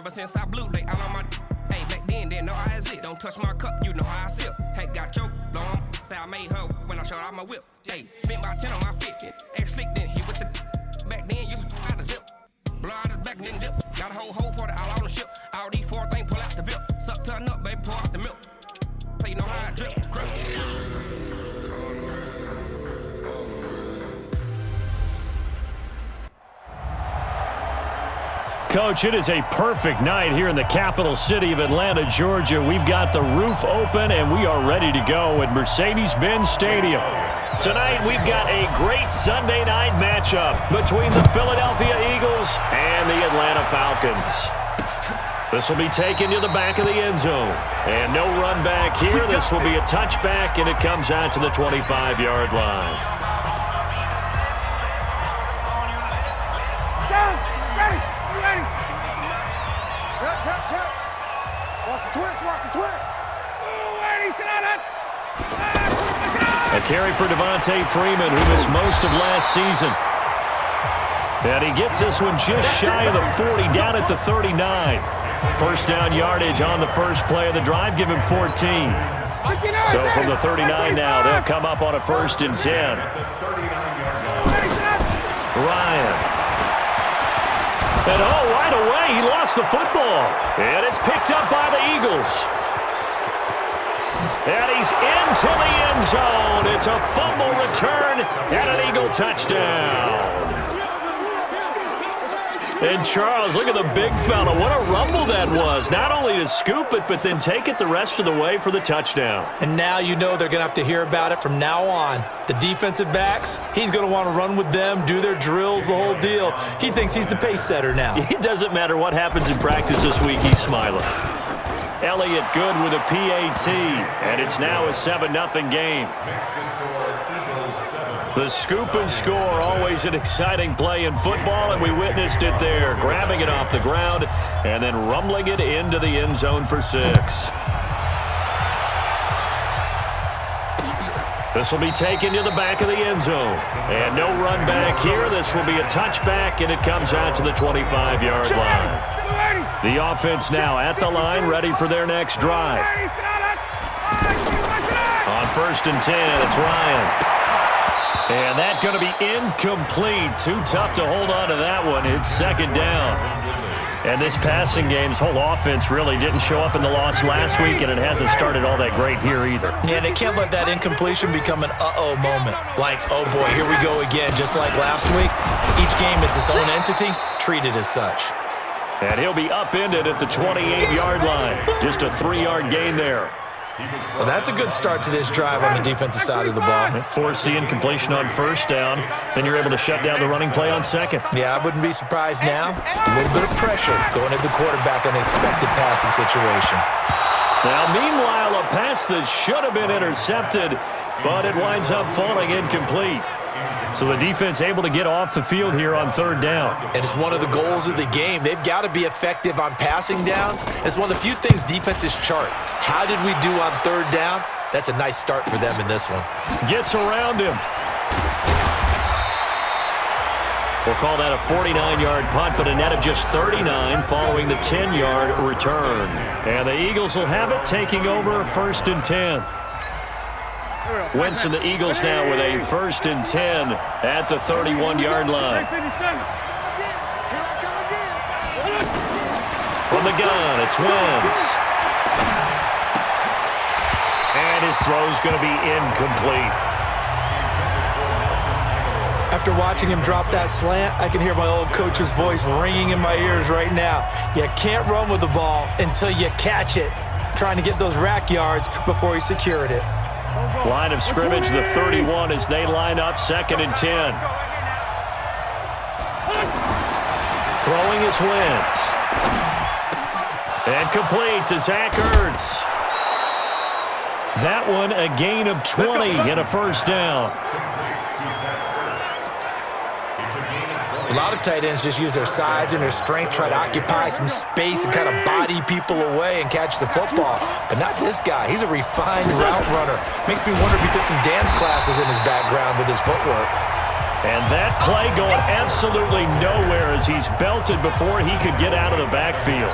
Ever since I blew, they all on my hey, back then, didn't know I exist. Don't touch my cup, you know how I sip. Hey, got choked, blow on. Say I made her when I showed out my whip. Hey, spent about 10 on my fit. Ex-slick, then hit with the back then, used to out the zip. Blow out his back and then dip. Got a whole party all on the ship. All these four things pull out the VIP. Suck, turn up, baby, pour out the milk. So you know how I drip. Coach, it is a perfect night here in the capital city of Atlanta, Georgia. We've got the roof open, and we are ready to go at Mercedes-Benz Stadium. Tonight, we've got a great Sunday night matchup between the Philadelphia Eagles and the Atlanta Falcons. This will be taken to the back of the end zone. And no run back here. This will be a touchback, and it comes out to the 25-yard line. A carry for Devontae Freeman, who missed most of last season. And he gets this one just shy of the 40, down at the 39. First down yardage on the first play of the drive, give him 14. So from the 39 now, they'll come up on a 1st and 10. Ryan. And right away, he lost the football. And it's picked up by the Eagles. And he's into the end zone. It's a fumble return and an Eagle touchdown. And Charles, look at the big fella. What a rumble that was. Not only to scoop it, but then take it the rest of the way for the touchdown. And now you know they're going to have to hear about it from now on. The defensive backs, he's going to want to run with them, do their drills, the whole deal. He thinks he's the pace setter now. It doesn't matter what happens in practice this week, he's smiling. Elliott good with a PAT, and it's now a 7-0 game. The scoop and score, always an exciting play in football, and we witnessed it there, grabbing it off the ground and then rumbling it into the end zone for 6. This will be taken to the back of the end zone. And no run back here. This will be a touchback, and it comes out to the 25-yard line. The offense now at the line, ready for their next drive. On 1st and 10, it's Ryan. And that's going to be incomplete. Too tough to hold on to that one. It's 2nd down. And this passing game's whole offense really didn't show up in the loss last week, and it hasn't started all that great here either. Yeah, they can't let that incompletion become an uh-oh moment. Like, oh boy, here we go again, just like last week. Each game is its own entity, treated as such. And he'll be upended at the 28-yard line. Just a 3-yard gain there. Well, that's a good start to this drive on the defensive side of the ball. Force the incompletion on 1st down. Then you're able to shut down the running play on 2nd. Yeah, I wouldn't be surprised now. A little bit of pressure going at the quarterback in an expected passing situation. Now, meanwhile, a pass that should have been intercepted, but it winds up falling incomplete. So the defense able to get off the field here on 3rd down. And it's one of the goals of the game. They've got to be effective on passing downs. It's one of the few things defenses chart. How did we do on 3rd down? That's a nice start for them in this one. Gets around him. We'll call that a 49-yard punt, but a net of just 39 following the 10-yard return. And the Eagles will have it, taking over 1st and 10. Wentz and the Eagles now with a 1st and 10 at the 31-yard line. From the gun, it's Wentz. And his throw's going to be incomplete. After watching him drop that slant, I can hear my old coach's voice ringing in my ears right now. You can't run with the ball until you catch it. Trying to get those rack yards before he secured it. Line of scrimmage, the 31 as they line up, 2nd and 10. Throwing is Wentz. And complete to Zach Ertz. That one a gain of 20 and a 1st down. A lot of tight ends just use their size and their strength, try to occupy some space and kind of body people away and catch the football. But not this guy. He's a refined route runner. Makes me wonder if he took some dance classes in his background with his footwork. And that play going absolutely nowhere as he's belted before he could get out of the backfield.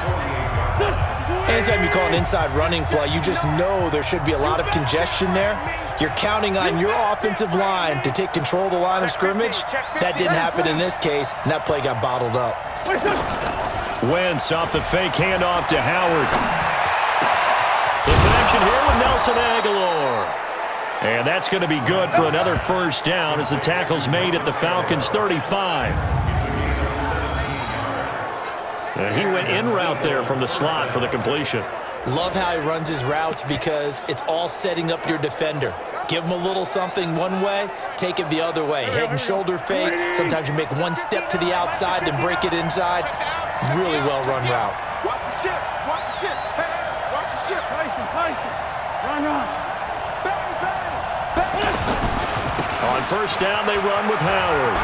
Anytime you call an inside running play, you just know there should be a lot of congestion there. You're counting on your offensive line to take control of the line of scrimmage. That didn't happen in this case, and that play got bottled up. Wentz off the fake handoff to Howard. The connection here with Nelson Aguilar. And that's going to be good for another first down as the tackle's made at the Falcons' 35. And he went in route there from the slot for the completion. Love how he runs his routes because it's all setting up your defender. Give him a little something one way, take it the other way. Head and shoulder fake. Sometimes you make one step to the outside, then break it inside. Really well-run route. Watch the ship. Watch the ship. Hey, watch the ship. Run. Bang, bang. On first down, they run with Howard.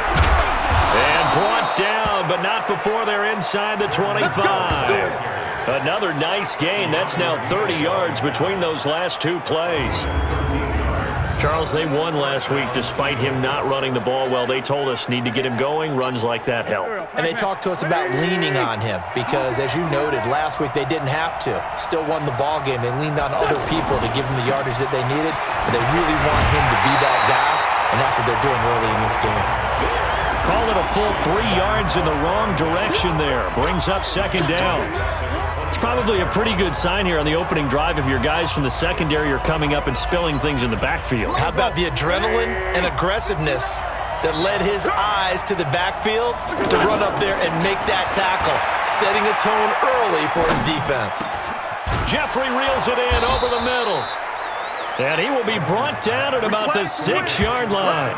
And brought down, but not before they're inside the 25. Another nice gain. That's now 30 yards between those last two plays. Charles, they won last week despite him not running the ball well. They told us need to get him going. Runs like that help. And they talked to us about leaning on him because, as you noted, last week they didn't have to. Still won the ball game. They leaned on other people to give him the yardage that they needed, but they really want him to be that guy, and that's what they're doing early in this game. Call it a full 3 yards in the wrong direction there. Brings up second down. It's probably a pretty good sign here on the opening drive if your guys from the secondary are coming up and spilling things in the backfield. How about the adrenaline and aggressiveness that led his eyes to the backfield to run up there and make that tackle, setting a tone early for his defense. Jeffrey reels it in over the middle. And he will be brought down at about the 6-yard line.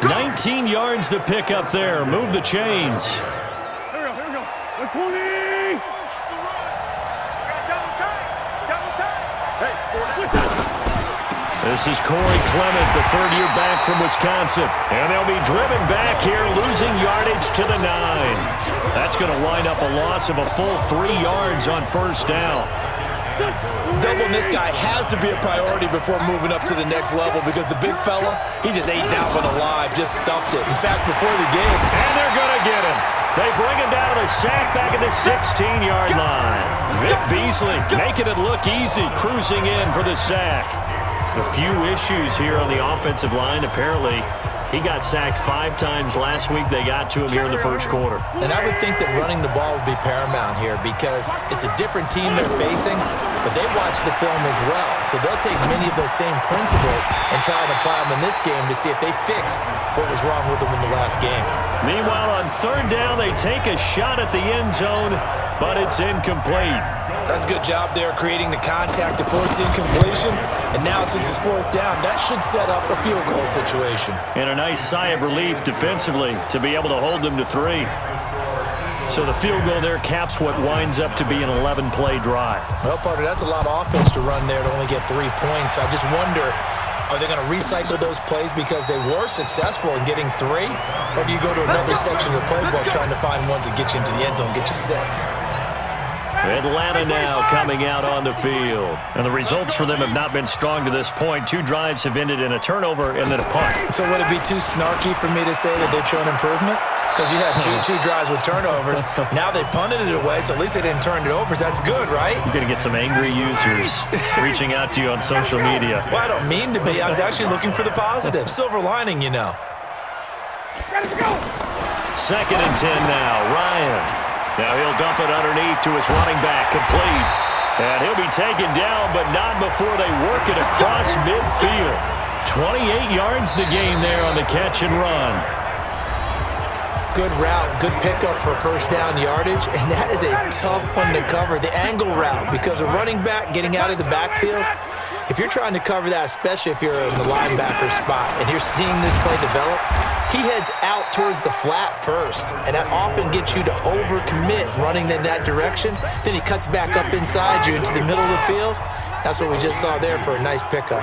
19 yards to pick up there. Move the chains. Here we go. 20. This is Corey Clement, the third-year back from Wisconsin. And they'll be driven back here, losing yardage to the 9. That's going to wind up a loss of a full 3 yards on first down. Doubling this guy has to be a priority before moving up to the next level because the big fella, he just ate that one alive, just stuffed it. In fact, before the game. And they're going to get him. They bring him down to the sack back at the 16-yard line. Vic Beasley making it look easy, cruising in for the sack. A few issues here on the offensive line. Apparently, he got sacked 5 times last week. They got to him here in the first quarter. And I would think that running the ball would be paramount here because it's a different team they're facing, but they watch the film as well. So they'll take many of those same principles and try and apply them in this game to see if they fixed what was wrong with them in the last game. Meanwhile, on third down, they take a shot at the end zone, but it's incomplete. That's a good job there creating the contact to force the incompletion. And now since it's fourth down, that should set up a field goal situation. And a nice sigh of relief defensively to be able to hold them to 3. So the field goal there caps what winds up to be an 11-play drive. Well, partner, that's a lot of offense to run there to only get 3 points. So I just wonder, are they going to recycle those plays because they were successful in getting 3? Or do you go to another section of the playbook trying to find ones that get you into the end zone, get you 6? Atlanta now coming out on the field. And the results for them have not been strong to this point. 2 drives have ended in a turnover and then a punt. So would it be too snarky for me to say that they've shown improvement? Because you had two drives with turnovers. Now they punted it away, so at least they didn't turn it over. So that's good, right? You're going to get some angry users reaching out to you on social media. Well, I don't mean to be. I was actually looking for the positive. Silver lining, you know. Ready to go. 2nd and 10 now. Ryan. Now he'll dump it underneath to his running back, complete. And he'll be taken down, but not before they work it across midfield. 28 yards the gain there on the catch and run. Good route, good pickup for first down yardage, and that is a tough one to cover. The angle route, because a running back getting out of the backfield, if you're trying to cover that, especially if you're in the linebacker spot and you're seeing this play develop, he heads out towards the flat first, and that often gets you to overcommit running in that direction. Then he cuts back up inside you into the middle of the field. That's what we just saw there for a nice pickup.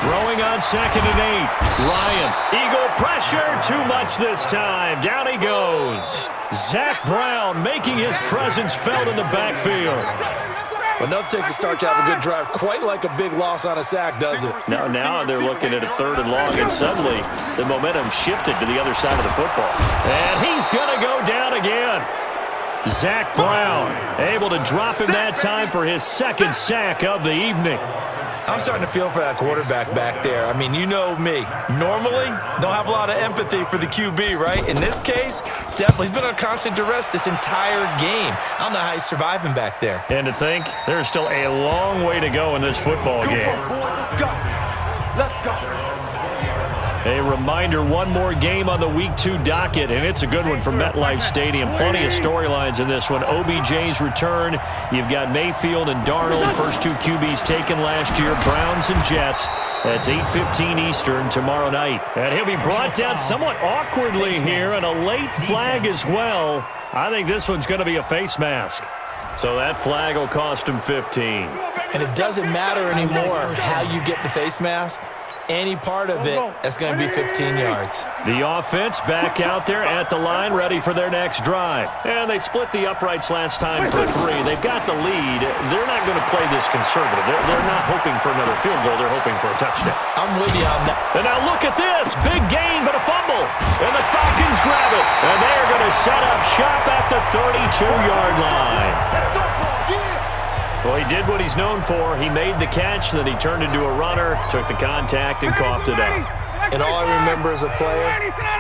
Throwing on 2nd and 8. Ryan, Eagle pressure, too much this time. Down he goes. Zach Brown making his presence felt in the backfield. Well, enough takes to start to have a good drive, quite like a big loss on a sack, does it? Now they're looking at a 3rd and long, and suddenly the momentum shifted to the other side of the football. And he's going to go down again. Zach Brown able to drop him that time for his 2nd sack of the evening. I'm starting to feel for that quarterback back there. I mean, you know me. Normally, don't have a lot of empathy for the QB, right? In this case, definitely. He's been on constant duress this entire game. I don't know how he's surviving back there. And to think, there's still a long way to go in this football game. Let's go. Let's go. A reminder, one more game on the Week 2 docket, and it's a good one from MetLife Stadium. Plenty of storylines in this one. OBJ's return. You've got Mayfield and Darnold, first 2 QBs taken last year. Browns and Jets. That's 8:15 Eastern tomorrow night. And he'll be brought down somewhat awkwardly here, and a late flag as well. I think this one's going to be a face mask. So that flag will cost him 15. And it doesn't matter anymore how you get the face mask. Any part of it, that's going to be 15 yards. The offense back out there at the line, ready for their next drive. And they split the uprights last time for 3. They've got the lead. They're not going to play this conservative. They're not hoping for another field goal. They're hoping for a touchdown. I'm with you on that. And now look at this. Big gain, but a fumble. And the Falcons grab it. And they're going to set up shop at the 32-yard line. Well, he did what he's known for. He made the catch, then he turned into a runner, took the contact, and coughed it up. And all I remember as a player,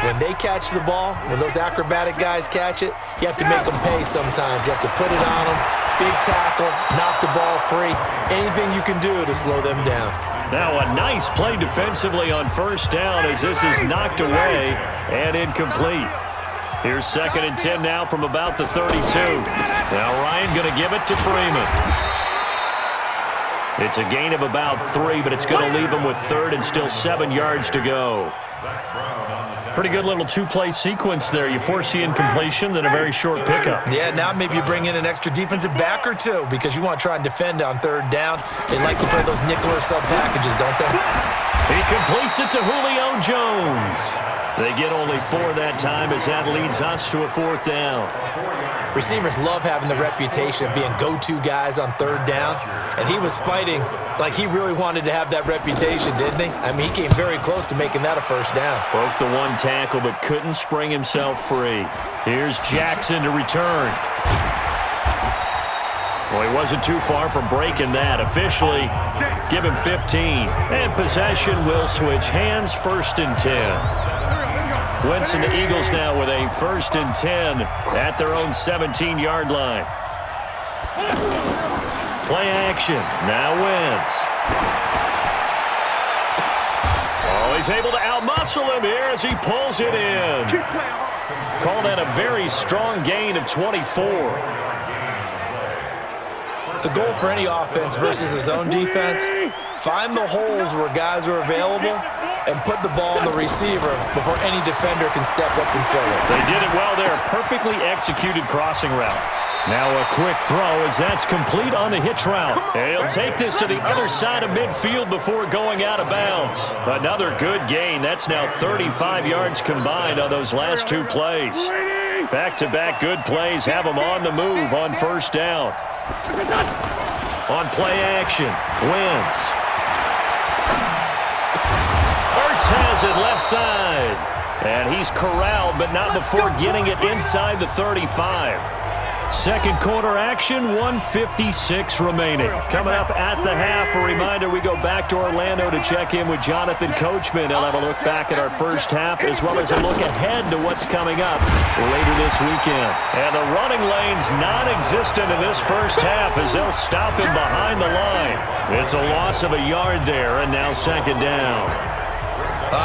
when they catch the ball, when those acrobatic guys catch it, you have to make them pay sometimes. You have to put it on them, big tackle, knock the ball free, anything you can do to slow them down. Now a nice play defensively on 1st down as this is knocked away and incomplete. Here's 2nd and 10 now from about the 32. Now Ryan going to give it to Freeman. It's a gain of about 3, but it's going to leave him with 3rd and still 7 yards to go. Pretty good little 2-play sequence there. You force the incompletion, then a very short pickup. Yeah, now maybe you bring in an extra defensive back or 2 because you want to try and defend on 3rd down. They like to play those nickel or sub packages, don't they? He completes it to Julio Jones. They get only 4 that time as that leads us to a 4th down. Receivers love having the reputation of being go-to guys on 3rd down, and he was fighting like he really wanted to have that reputation, didn't he? I mean, he came very close to making that a 1st down. Broke the 1 tackle, but couldn't spring himself free. Here's Jackson to return. Well, he wasn't too far from breaking that. Officially, give him 15. And possession will switch hands, 1st and 10. Wentz and the Eagles now with a 1st and 10 at their own 17-yard line. Play action. Now Wentz. Oh, he's able to outmuscle him here as he pulls it in. Call that a very strong gain of 24. The goal for any offense versus his own defense, find the holes where guys are available and put the ball on the receiver before any defender can step up and fill it. They did it well there. Perfectly executed crossing route. Now a quick throw as that's complete on the hitch route. And he'll take this to the other side of midfield before going out of bounds. Another good gain. That's now 35 yards combined on those last 2 plays. Back-to-back good plays have them on the move on 1st down. On play action, Wentz. Ertz has it left side. And he's corralled, but not before getting it inside the 35. Second quarter action, 1:56 remaining. Coming up at the half, a reminder we go back to Orlando to check in with Jonathan Coachman. He'll have a look back at our first half as well as a look ahead to what's coming up later this weekend. And the running lane's non-existent in this first half as they'll stop him behind the line. It's a loss of a yard there, and now 2nd down.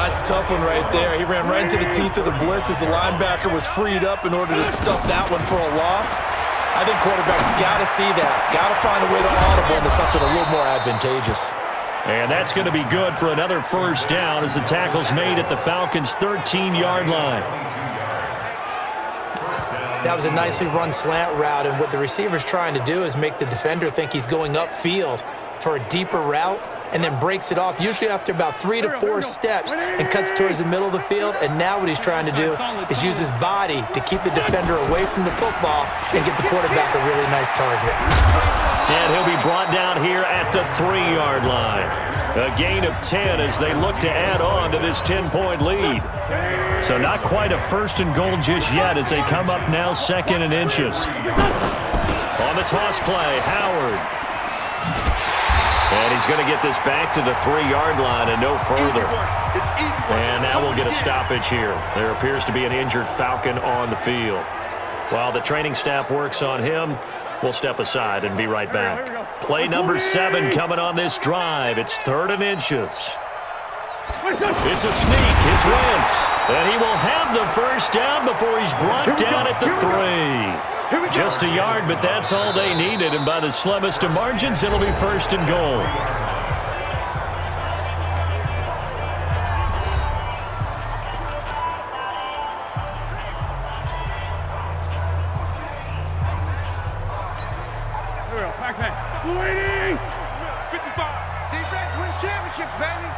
It's a tough one right there. He ran right into the teeth of the blitz as the linebacker was freed up in order to stuff that one for a loss. I think quarterbacks got to see that. Got to find a way to audible into something a little more advantageous. And that's going to be good for another 1st down as the tackle's made at the Falcons' 13-yard line. That was a nicely run slant route, and what the receiver's trying to do is make the defender think he's going upfield for a deeper route, and then breaks it off, usually after about 3 to 4 steps, and cuts towards the middle of the field. And now what he's trying to do is use his body to keep the defender away from the football and get the quarterback a really nice target. And he'll be brought down here at the 3-yard line. A gain of 10 as they look to add on to this 10-point lead. So not quite a first and goal just yet as they come up now 2nd and inches. On the toss play, Howard. And he's going to get this back to the 3-yard line and no further. And now we'll get a stoppage here. There appears to be an injured Falcon on the field. While the training staff works on him, we'll step aside and be right back. Play number 7 coming on this drive. It's 3rd and inches. It's a sneak. It's Wentz. And he will have the first down before he's brought down at the 3. Just a yard, but that's all they needed. And by the slimmest of margins, it'll be 1st and goal. Waiting! 55. Defense wins championships, baby.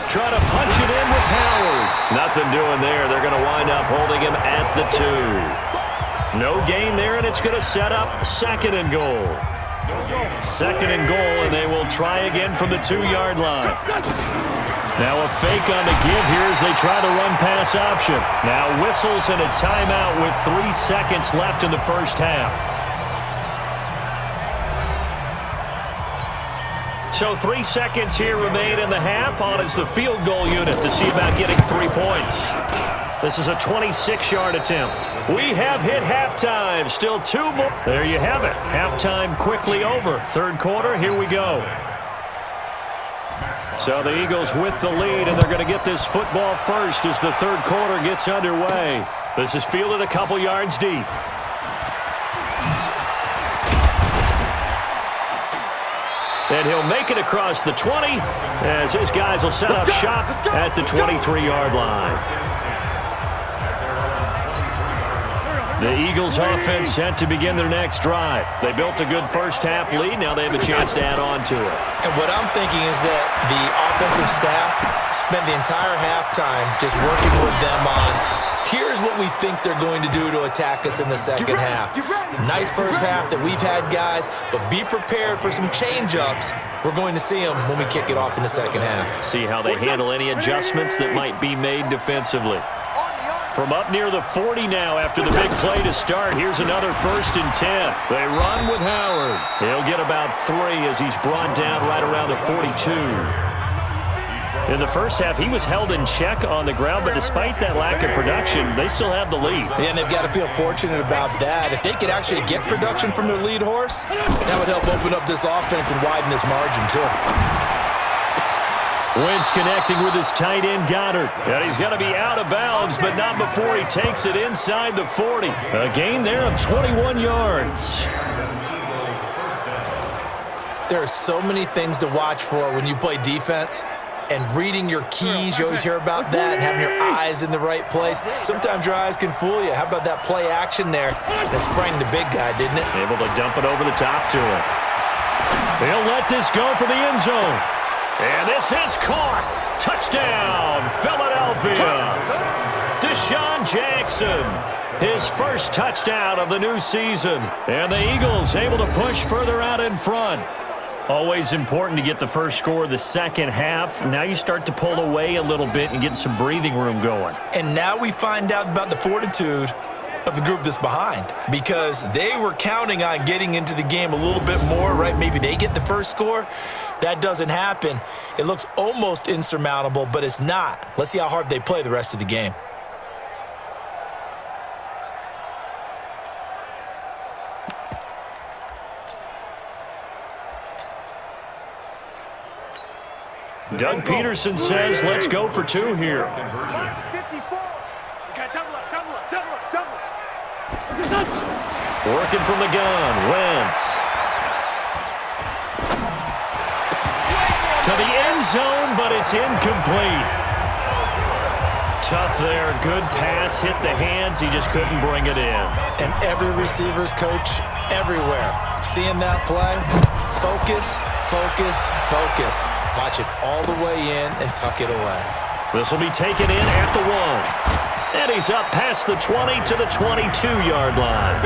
Try to punch it in with Howard. Nothing doing there. They're going to wind up holding him at the 2. No gain there, and it's going to set up 2nd and goal. 2nd and goal, and they will try again from the 2-yard line. Now a fake on the give here as they try the run-pass option. Now whistles and a timeout with 3 seconds left in the first half. So 3 seconds here remain in the half. On is the field goal unit to see about getting 3 points. This is a 26-yard attempt. We have hit halftime. Still 2 more. There you have it. Halftime quickly over. 3rd quarter, here we go. So the Eagles with the lead, and they're going to get this football first as the 3rd quarter gets underway. This is fielded a couple yards deep. And he'll make it across the 20 as his guys will set up shop at the 23-yard line. The Eagles offense set to begin their next drive. They built a good first half lead. Now they have a chance to add on to it. And what I'm thinking is that the offensive staff spent the entire halftime just working with them on, here's what we think they're going to do to attack us in the second half. Nice first half that we've had, guys, but be prepared for some change-ups. We're going to see them when we kick it off in the second half. See how they handle any adjustments that might be made defensively. From up near the 40 now after the big play to start. Here's another 1st and 10. They run with Howard. He'll get about 3 as he's brought down right around the 42. In the first half, he was held in check on the ground, but despite that lack of production, they still have the lead. Yeah, and they've got to feel fortunate about that. If they could actually get production from their lead horse, that would help open up this offense and widen this margin, too. Wentz connecting with his tight end, Goddard. And he's going to be out of bounds, but not before he takes it inside the 40. A gain there of 21 yards. There are so many things to watch for when you play defense. And reading your keys, you always hear about that, and having your eyes in the right place. Sometimes your eyes can fool you. How about that play action there? That sprang the big guy, didn't it? Able to dump it over the top to him. They'll let this go for the end zone. And this is caught. Touchdown, Philadelphia. Deshaun Jackson, his first touchdown of the new season. And the Eagles able to push further out in front. Always important to get the first score of the second half. Now you start to pull away a little bit and get some breathing room going. And now we find out about the fortitude of the group that's behind, because they were counting on getting into the game a little bit more, right? Maybe they get the first score. That doesn't happen. It looks almost insurmountable, but it's not. Let's see how hard they play the rest of the game. Doug Peterson says, let's go for 2 here. 54. Okay, double up. Working from the gun, Wentz. To the end zone, but it's incomplete. tough there. Good pass, hit the hands. He just couldn't bring it in. And every receiver's coach everywhere. Seeing that play, focus, focus, focus. Watch it all the way in and tuck it away. This will be taken in at the 1. And he's up past the 20 to the 22-yard line.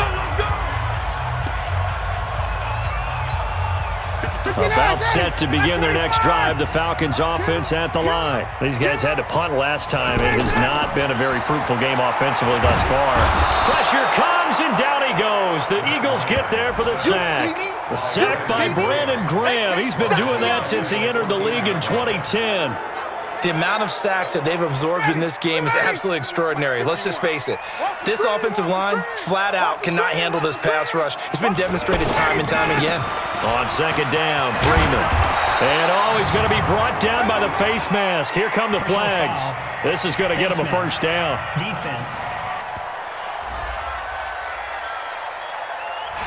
About set to begin their next drive. The Falcons offense at the line. These guys had to punt last time. It has not been a very fruitful game offensively thus far. Pressure comes, and down he goes. The Eagles get there for the sack. The sack by Brandon Graham. He's been doing that since he entered the league in 2010. The amount of sacks that they've absorbed in this game is absolutely extraordinary. Let's just face it. This offensive line, flat out, cannot handle this pass rush. It's been demonstrated time and time again. On second down, Freeman. And he's going to be brought down by the face mask. Here come the flags. This is going to get him a first down. Defense.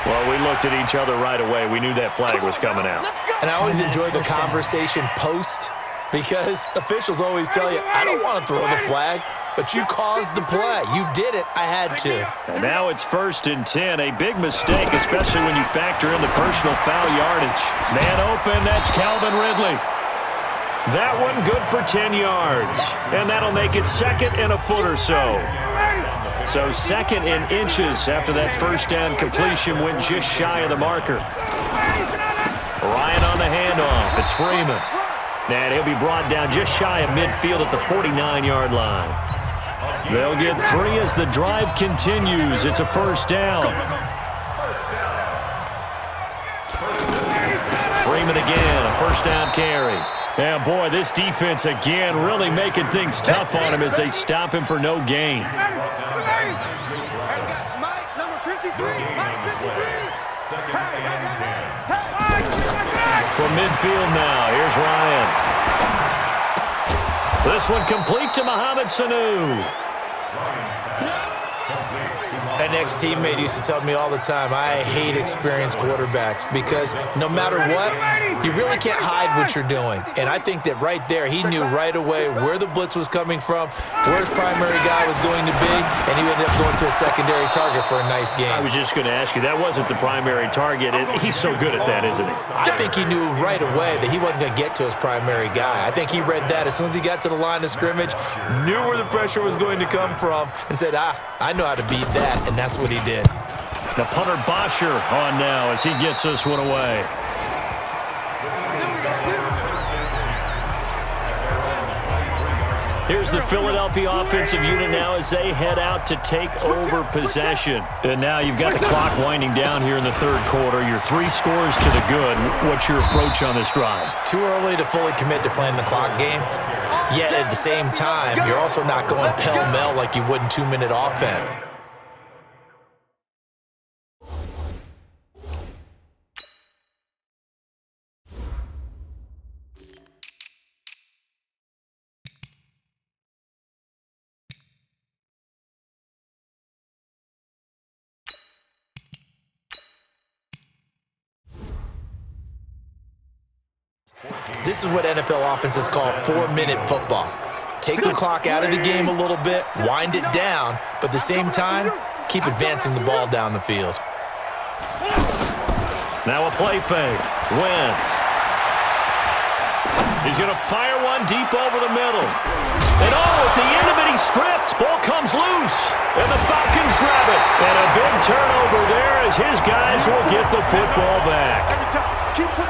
Well, we looked at each other right away. We knew that flag was coming out. And I always enjoy the conversation post, because officials always tell you, I don't want to throw the flag, but you caused the play. You did it. I had to. And now it's 1st and 10. A big mistake, especially when you factor in the personal foul yardage. Man open, that's Calvin Ridley. That one good for 10 yards. And that'll make it 2nd and a foot or so. So 2nd in inches after that first down completion went just shy of the marker. Ryan on the handoff. It's Freeman. And he'll be brought down just shy of midfield at the 49-yard line. They'll get 3 as the drive continues. It's a first down. Freeman again, a first down carry. Yeah, boy, this defense again really making things tough on him as they stop him for no gain. Mike, number 53. Mike, 53. From midfield now, here's Ryan. This one complete to Mohamed Sanu. An ex-teammate used to tell me all the time, I hate experienced quarterbacks because no matter what, you really can't hide what you're doing. And I think that right there, he knew right away where the blitz was coming from, where his primary guy was going to be, and he ended up going to a secondary target for a nice game. I was just going to ask you, that wasn't the primary target. He's so good at that, isn't he? I think he knew right away that he wasn't going to get to his primary guy. I think he read that as soon as he got to the line of scrimmage, knew where the pressure was going to come from, and said, I know how to beat that. And that's what he did. The punter Bosher on now as he gets this one away. Here's the Philadelphia offensive unit now as they head out to take over possession. And now you've got the clock winding down here in the third quarter. You're 3 scores to the good. What's your approach on this drive? Too early to fully commit to playing the clock game. Yet at the same time, you're also not going pell-mell like you would in 2-minute offense. This is what NFL offenses call 4-minute football. Take the clock out of the game a little bit, wind it down, but at the same time, keep advancing the ball down the field. Now a play fake. Wentz. He's going to fire one deep over the middle. And at the end of it, he's stripped. Ball comes loose. And the Falcons grab it. And a big turnover there as his guys will get the football back.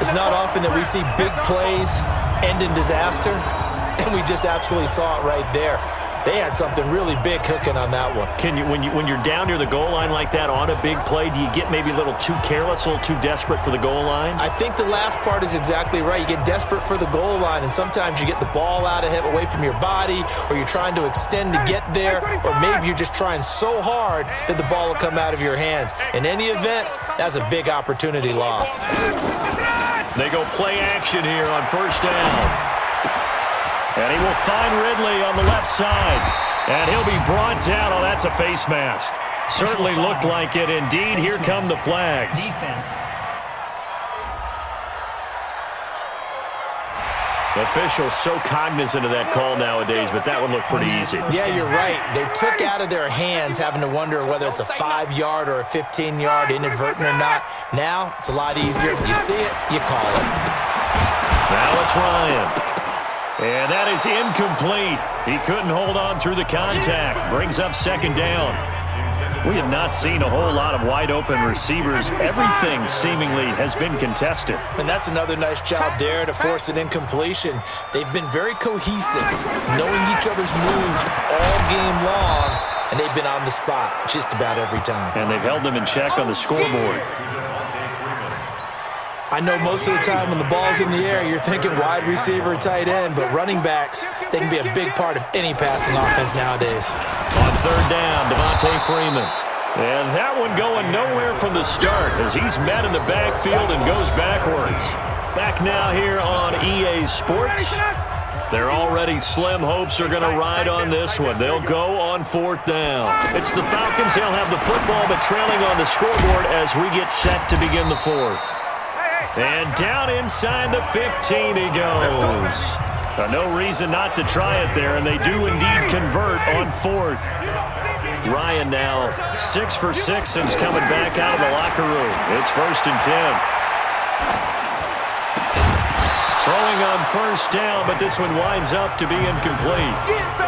It's not often that we see big plays end in disaster, and we just absolutely saw it right there. They had something really big cooking on that one. Can you, when you're down near the goal line like that on a big play, do you get maybe a little too careless, a little too desperate for the goal line? I think the last part is exactly right. You get desperate for the goal line, and sometimes you get the ball out of it, away from your body, or you're trying to extend to get there, or maybe you're just trying so hard that the ball will come out of your hands. In any event, that's a big opportunity lost. They go play action here on first down. And he will find Ridley on the left side. And he'll be brought down. Oh, that's a face mask. Certainly looked like it. Indeed, here come the flags. Defense. Officials so cognizant of that call nowadays, but that one looked pretty easy. Yeah, you're right. They took out of their hands having to wonder whether it's a 5-yard or a 15-yard, inadvertent or not. Now, it's a lot easier. You see it, you call it. Now it's Ryan. And that is incomplete. He couldn't hold on through the contact. Brings up second down. We have not seen a whole lot of wide-open receivers. Everything seemingly has been contested. And that's another nice job there to force an incompletion. They've been very cohesive, knowing each other's moves all game long, and they've been on the spot just about every time. And they've held them in check on the scoreboard. I know most of the time when the ball's in the air, you're thinking wide receiver, tight end, but running backs, they can be a big part of any passing offense nowadays. On third down, Devontae Freeman. And that one going nowhere from the start as he's met in the backfield and goes backwards. Back now here on EA Sports. Their already slim hopes are going to ride on this one. They'll go on fourth down. It's the Falcons. They'll have the football, but trailing on the scoreboard as we get set to begin the fourth. And down inside the 15 he goes. No reason not to try it there, and they do indeed convert on fourth. Ryan now 6 for 6 since coming back out of the locker room. It's 1st and 10. Throwing on first down, but this one winds up to be incomplete.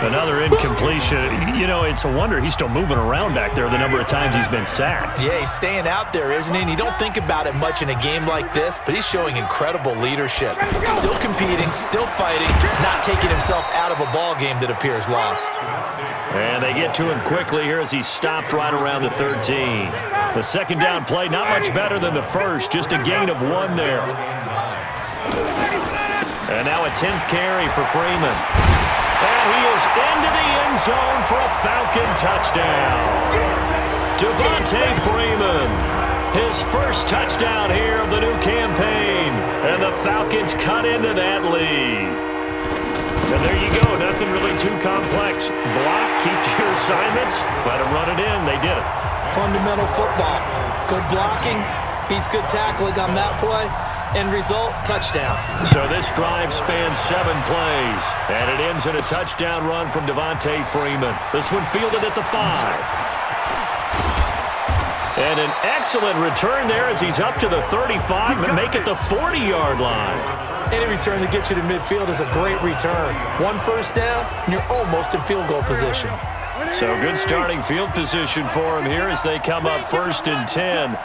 Another incompletion. You know, it's a wonder he's still moving around back there the number of times he's been sacked. Yeah, he's staying out there, isn't he? And you don't think about it much in a game like this, but he's showing incredible leadership. Still competing, still fighting, not taking himself out of a ball game that appears lost. And they get to him quickly here as he's stopped right around the 13. The second down play, not much better than the first, just a gain of 1 there. And now a 10th carry for Freeman. And he is into the end zone for a Falcon touchdown. Devontae Freeman, his first touchdown here of the new campaign. And the Falcons cut into that lead. And there you go, nothing really too complex. Block, keep to your assignments, let them run it in. They did it. Fundamental football. Good blocking, beats good tackling on that play. End result, touchdown. So this drive spans 7 plays, and it ends in a touchdown run from Devontae Freeman. This one fielded at the 5. And an excellent return there as he's up to the 35 and make it the 40-yard line. Any return that gets you to midfield is a great return. 1 first down, and you're almost in field goal position. So good starting field position for him here as they come up 1st and 10.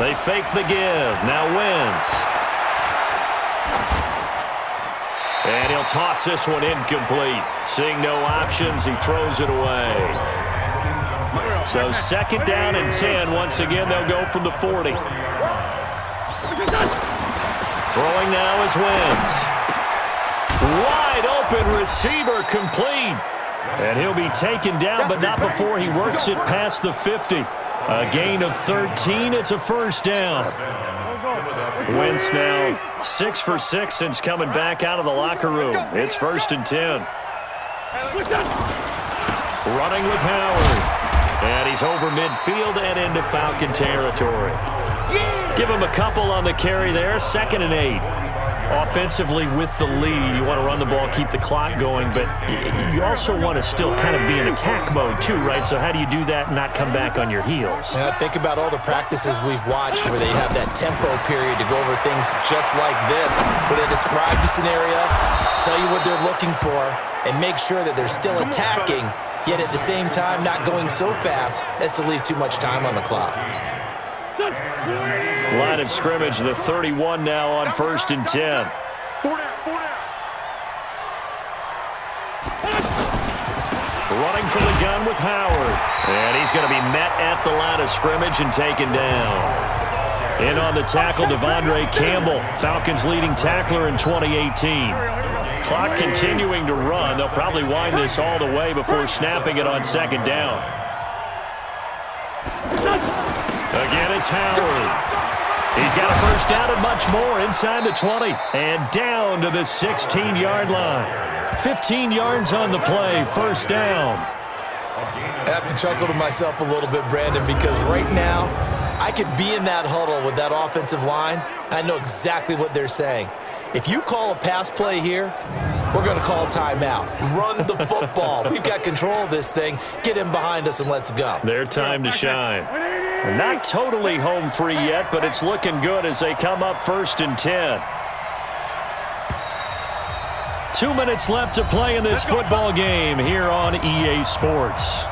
They fake the give. Now Wentz. And he'll toss this one incomplete. Seeing no options, he throws it away. So 2nd down and 10. Once again, they'll go from the 40. Throwing now is Wentz. Wide open receiver complete. And he'll be taken down, but not before he works it past the 50. A gain of 13. It's a first down. Wentz now 6 for 6 since coming back out of the locker room. It's 1st and 10. Running with Howard. And he's over midfield and into Falcon territory. Give him a couple on the carry there. 2nd and 8. Offensively with the lead, you want to run the ball, keep the clock going, but you also want to still kind of be in attack mode too, right? So how do you do that and not come back on your heels? Yeah, think about all the practices we've watched where they have that tempo period to go over things just like this, where they describe the scenario, tell you what they're looking for, and make sure that they're still attacking, yet at the same time not going so fast as to leave too much time on the clock. Line of scrimmage, the 31 now on 1st and 10. Running from the gun with Howard. And he's going to be met at the line of scrimmage and taken down. In on the tackle, Devondre Campbell, Falcons leading tackler in 2018. Clock continuing to run. They'll probably wind this all the way before snapping it on 2nd down. Again, it's Howard. He's got a first down and much more inside the 20. And down to the 16-yard line. 15 yards on the play, first down. I have to chuckle to myself a little bit, Brandon, because right now I could be in that huddle with that offensive line, and I know exactly what they're saying. If you call a pass play here, we're going to call a timeout. Run the football. We've got control of this thing. Get in behind us and let's go. Their time to shine. They're not totally home free yet, but it's looking good as they come up 1st and 10. 2 minutes left to play in this football game here on EA Sports.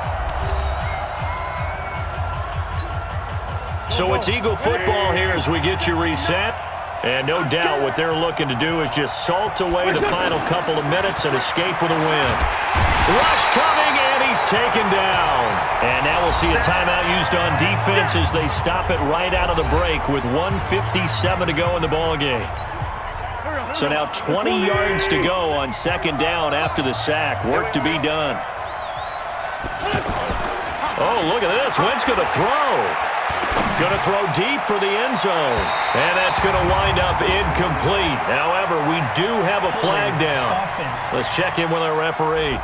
So it's Eagle football here as we get you reset. And no doubt what they're looking to do is just salt away the final couple of minutes and escape with a win. Rush coming, and he's taken down. And now we'll see a timeout used on defense as they stop it right out of the break with 1:57 to go in the ballgame. So now 20 yards to go on 2nd down after the sack. Work to be done. Oh, look at this. Wentz going to throw. Going to throw deep for the end zone. And that's going to wind up incomplete. However, we do have a flag down. Let's check in with our referee.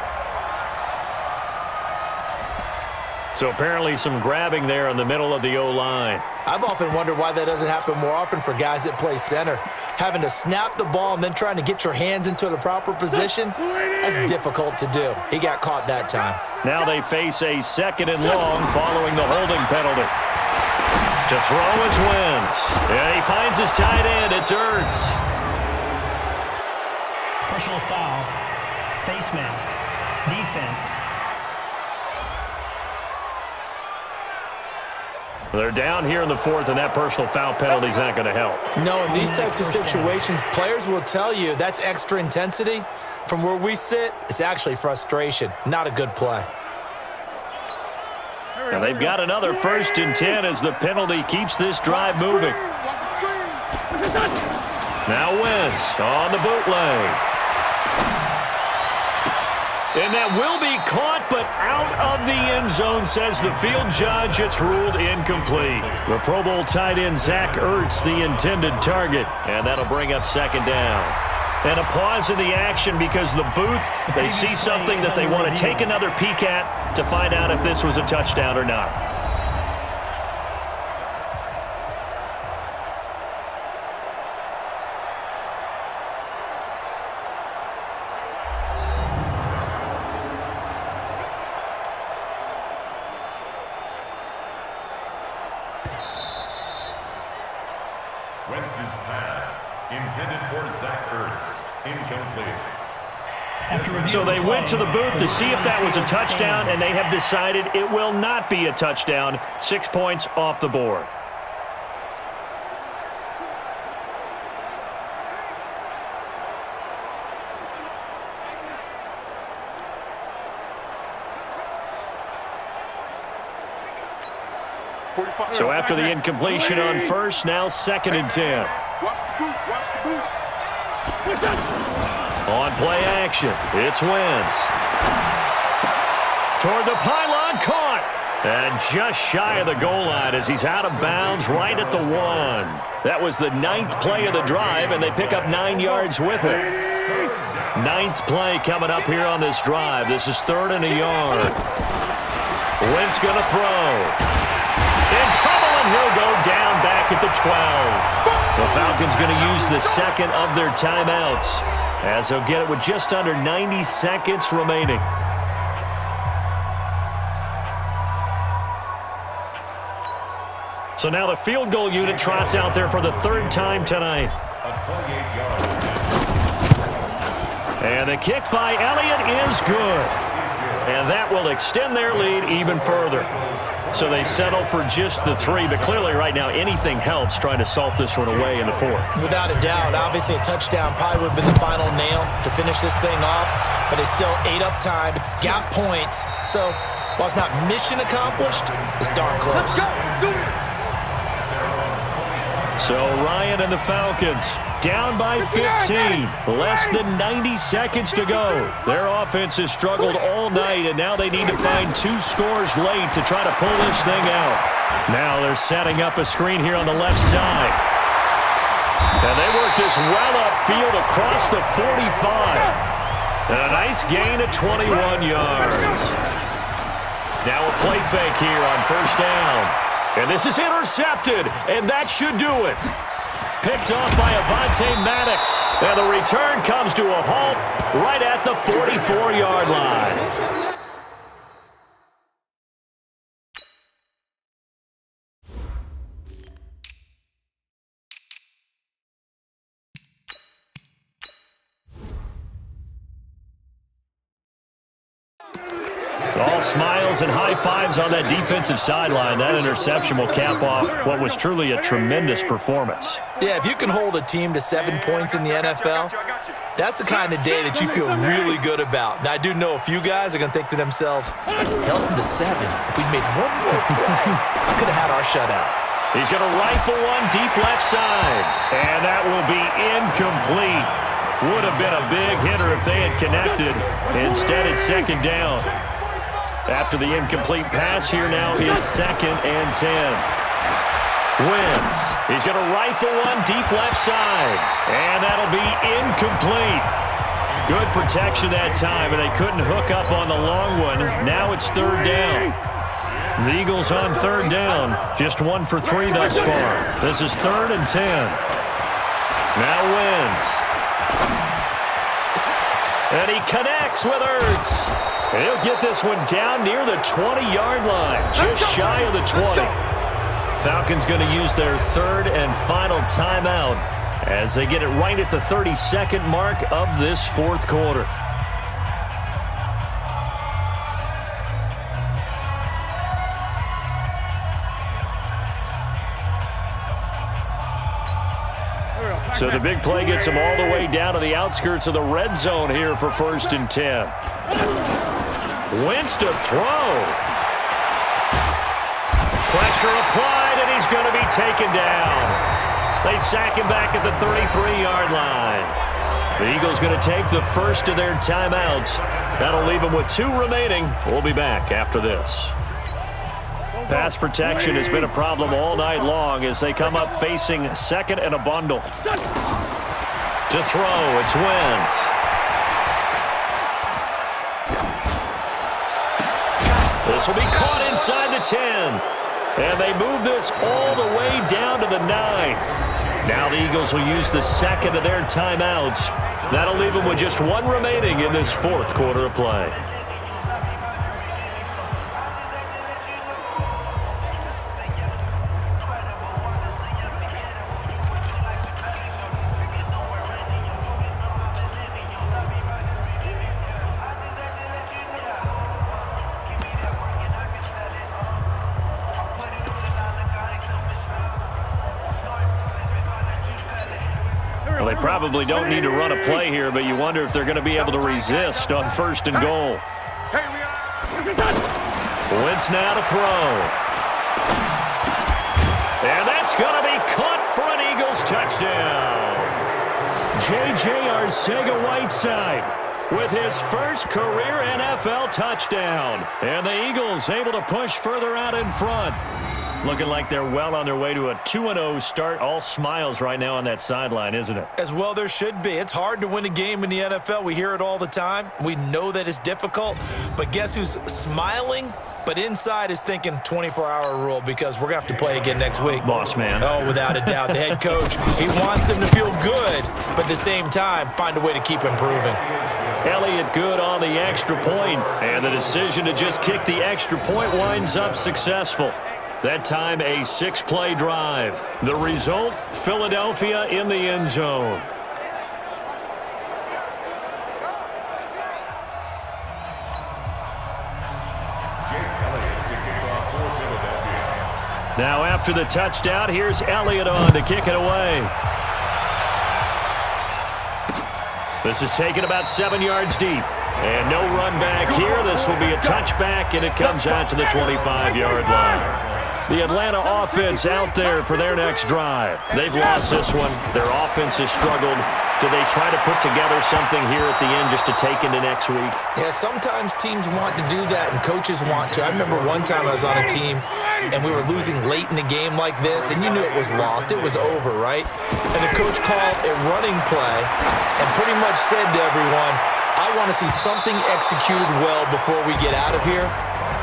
So apparently some grabbing there in the middle of the O-line. I've often wondered why that doesn't happen more often for guys that play center. Having to snap the ball and then trying to get your hands into the proper position, that's difficult to do. He got caught that time. Now they face a 2nd and long following the holding penalty. To throw is Wentz. Yeah, he finds his tight end. It's Ertz. Personal foul. Face mask. Defense. They're down here in the 4th, and that personal foul penalty is not going to help. No, in these types of situations, players will tell you that's extra intensity. From where we sit, it's actually frustration. Not a good play. And they've got another 1st and 10 as the penalty keeps this drive moving. Now Wentz on the bootleg. And that will be caught, but out of the end zone, says the field judge. It's ruled incomplete. The Pro Bowl tight end Zach Ertz, the intended target. And that'll bring up 2nd down. And a pause in the action because the booth, they see something that they want to take another peek at to find out if this was a touchdown or not. Wentz's pass, intended for Zach Ertz, incomplete. So they went to the booth to see if that was a touchdown, and they have decided it will not be a touchdown. 6 points off the board. So after the incompletion on 1st, now 2nd and 10. On play action, it's Wentz. Toward the pylon, caught. And just shy of the goal line as he's out of bounds right at the 1. That was the 9th play of the drive, and they pick up 9 yards with it. 9th play coming up here on this drive. This is 3rd and a yard. Wentz going to throw. In trouble, and he'll go down back at the 12. The Falcons going to use the 2nd of their timeouts as they'll get it with just under 90 seconds remaining. So now the field goal unit trots out there for the 3rd time tonight. And the kick by Elliott is good. And that will extend their lead even further. So they settle for just the 3, but clearly right now anything helps trying to salt this one away in the 4th. Without a doubt, obviously a touchdown probably would have been the final nail to finish this thing off, but they still ate up time, got points. So while it's not mission accomplished, it's darn close. So Ryan and the Falcons down by 15. Less than 90 seconds to go. Their offense has struggled all night, and now they need to find 2 scores late to try to pull this thing out. Now they're setting up a screen here on the left side. And they work this well upfield across the 45. And a nice gain of 21 yards. Now a play fake here on 1st down. And this is intercepted, and that should do it. Picked off by Avonte Maddox. And the return comes to a halt right at the 44-yard line. All smiles and high fives on that defensive sideline. That interception will cap off what was truly a tremendous performance. Yeah, if you can hold a team to 7 points in the NFL, that's the kind of day that you feel really good about. Now, I do know a few guys are going to think to themselves, held them to 7. If we made one more play, we could have had our shutout. He's going to rifle one deep left side. And that will be incomplete. Would have been a big hitter if they had connected. Instead, it's second down. After the incomplete pass, here now is 2nd and 10. Wentz. He's going to rifle one deep left side. And that'll be incomplete. Good protection that time, and they couldn't hook up on the long one. Now it's 3rd down. The Eagles on 3rd down. Just 1 for 3 thus far. This is 3rd and 10. Now Wentz. And he connects with Ertz. And he'll get this one down near the 20-yard line, just shy of the 20. Falcons going to use their 3rd and final timeout as they get it right at the 32nd mark of this 4th quarter. So the big play gets them all the way down to the outskirts of the red zone here for 1st and 10. Wentz to throw. Pressure applied, and he's going to be taken down. They sack him back at the 33-yard line. The Eagles going to take the first of their timeouts. That'll leave them with 2 remaining. We'll be back after this. Pass protection has been a problem all night long as they come up facing 2nd and a bundle. To throw, it's Wentz. This will be caught inside the 10. And they move this all the way down to the 9. Now the Eagles will use the 2nd of their timeouts. That'll leave them with just 1 remaining in this 4th quarter of play. Well, they probably don't need to run a play here, but you wonder if they're going to be able to resist on 1st and goal. Wentz now to throw. And that's going to be caught for an Eagles touchdown. J.J. Arcega-Whiteside with his first career NFL touchdown. And the Eagles able to push further out in front. Looking like they're well on their way to a 2-0 start. All smiles right now on that sideline, isn't it? As well there should be. It's hard to win a game in the NFL. We hear it all the time. We know that it's difficult. But guess who's smiling? But inside is thinking 24-hour rule because we're going to have to play again next week. Boss man. Oh, without a doubt. The head coach, he wants them to feel good, but at the same time, find a way to keep improving. Elliott good on the extra point, and the decision to just kick the extra point winds up successful. That time, a 6-play drive. The result, Philadelphia in the end zone. Now after the touchdown, here's Elliott on to kick it away. This is taken about 7 yards deep. And no run back here. This will be a touchback, and it comes out to the 25-yard line. The Atlanta offense out there for their next drive. They've lost this one. Their offense has struggled. Do they try to put together something here at the end just to take into next week? Yeah, sometimes teams want to do that and coaches want to. I remember one time I was on a team and we were losing late in the game like this, and you knew it was lost. It was over, right? And the coach called a running play and pretty much said to everyone, I want to see something executed well before we get out of here.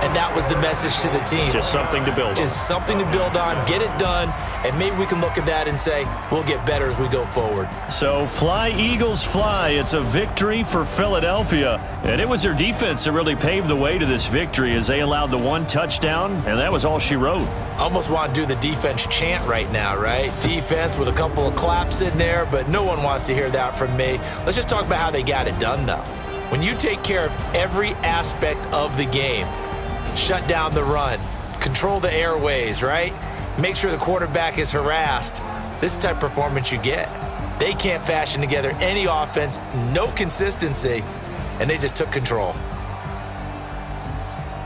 and that was the message to the team. Just something to build on. Just something to build on, get it done, and maybe we can look at that and say, we'll get better as we go forward. So fly, Eagles, fly. It's a victory for Philadelphia. And it was their defense that really paved the way to this victory as they allowed the one touchdown, and that was all she wrote. Almost want to do the defense chant right now, right? Defense with a couple of claps in there, but no one wants to hear that from me. Let's just talk about how they got it done, though. When you take care of every aspect of the game, shut down the run, control the airways, right? Make sure the quarterback is harassed. This type of performance you get. They can't fashion together any offense, no consistency, and they just took control.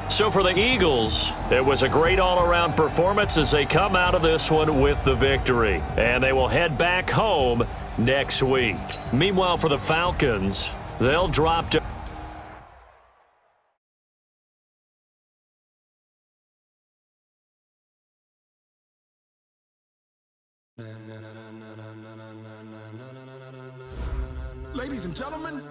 So for the Eagles, it was a great all-around performance as they come out of this one with the victory. And they will head back home next week. Meanwhile, for the Falcons, they'll drop to Ladies and gentlemen,